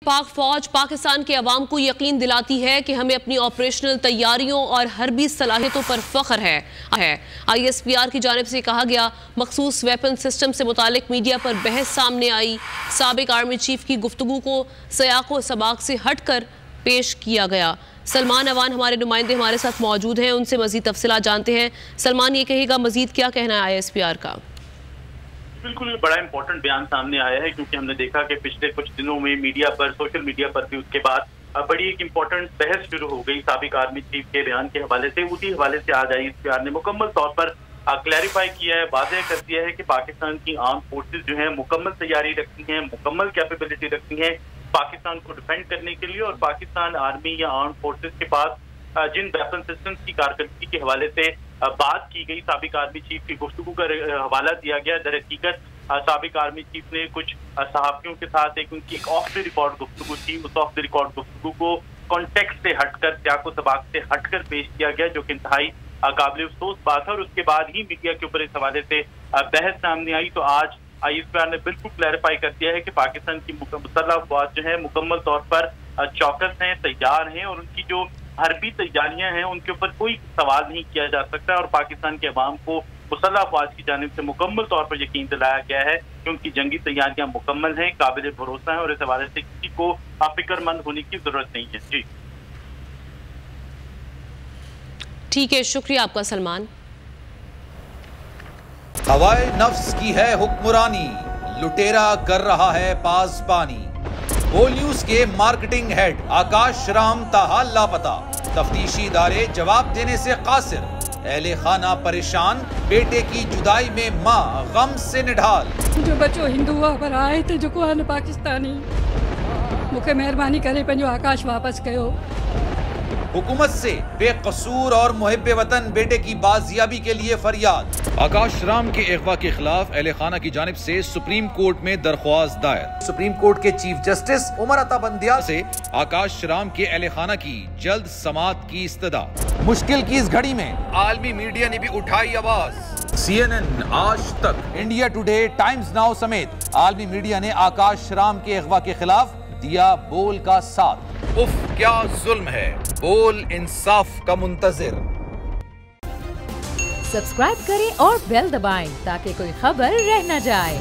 पाक फौज पाकिस्तान के अवाम को यकीन दिलाती है कि हमें अपनी ऑपरेशनल तैयारियों और हरबी सलाहियतों पर फख्र है। ISPR की जानिब से कहा गया मखसूस वेपन सिस्टम से मुतालिक मीडिया पर बहस सामने आई। साबिक आर्मी चीफ की गुफ्तगू को सयाक़ो सबाक से हट कर पेश किया गया। सलमान अवान हमारे नुमाइंदे हमारे साथ मौजूद हैं, उनसे मजीद तफसीलात जानते हैं। सलमान, ये कहेगा मजीद क्या कहना है ISPR का? बिल्कुल ये बड़ा इंपॉर्टेंट बयान सामने आया है, क्योंकि हमने देखा कि पिछले कुछ दिनों में मीडिया पर, सोशल मीडिया पर भी उसके बाद बड़ी एक इंपॉर्टेंट बहस शुरू हो गई साबिक आर्मी चीफ के बयान के हवाले से। उसी हवाले से आज ISPR ने मुकम्मल तौर पर क्लैरिफाई किया है, वाज़ेह कर दिया है कि पाकिस्तान की आर्म फोर्सेज जो है मुकम्मल तैयारी रखती हैं, मुकम्मल कैपेबिलिटी रखती हैं पाकिस्तान को डिफेंड करने के लिए। और पाकिस्तान आर्मी या आर्म फोर्सेज के पास जिन वेपन सिस्टम्स की कारकर्दगी के हवाले से बात की गई, साबिक आर्मी चीफ की गुफ्तगू का हवाला दिया गया। दर हकीकत साबिक आर्मी चीफ ने कुछ सहाफियों के साथ उनकी एक ऑफ द रिकॉर्ड गुफ्तगू थी। उस ऑफ द रिकॉर्ड गुफ्तगू को कॉन्टेक्स्ट से हटकर, त्याको सबाक से हटकर पेश किया गया, जो कि इंतहाई काबिल अफसोस बात है। और उसके बाद ही मीडिया के ऊपर इस हवाले से बहस सामने आई। तो आज ISPR ने बिल्कुल क्लैरिफाई कर दिया है कि पाकिस्तान की मुसल्लह अफवाज जो है मुकम्मल तौर पर चौकस हैं, तैयार हैं, और उनकी जो हरबी तैयारियां हैं उनके ऊपर कोई सवाल नहीं किया जा सकता। और पाकिस्तान के अवाम को मुसल्लह अफवाज की जानिब से मुकम्मल तौर पर यकीन दिलाया गया है कि उनकी जंगी तैयारियां मुकम्मल हैं, काबिल भरोसा है, और इस हवाले से किसी को फिक्रमंद होने की जरूरत नहीं है। जी ठीक है, शुक्रिया आपका सलमान। हवाए नफ्स की है हुक्मरानी, लुटेरा कर रहा है पासबानी। बोल न्यूज के मार्केटिंग हेड आकाश राम ताहा लापता, तफ्तीशी इदारे जवाब देने से कासिर। अहले खाना परेशान, बेटे की जुदाई में माँ गम से निढाल। जो बच्चो हिंदू पर आए थे जो को पाकिस्तानी, मुझे मेहरबानी करे पंहिंजो आकाश वापस कयो। हुकूमत से बेकसूर और मुहिब्बे वतन बेटे की बाजियाबी के लिए फरियाद। आकाश राम के अगवा के खिलाफ अहले खाना की जानिब से सुप्रीम कोर्ट में दरख्वास्त दायर। सुप्रीम कोर्ट के चीफ जस्टिस उमर अता बंदियाल से आकाश राम के अहले खाना की जल्द समाअत की इस्तदा। मुश्किल की इस घड़ी में आलमी मीडिया ने भी उठाई आवाज। CNN, आज तक, इंडिया टुडे, टाइम्स नाउ समेत आलमी मीडिया ने आकाश राम के अगवा के खिलाफ दिया बोल का साथ। उफ क्या जुल्म है, बोल इंसाफ का मुंतजिर। सब्सक्राइब करें और बेल दबाएं ताकि कोई खबर रह न जाए।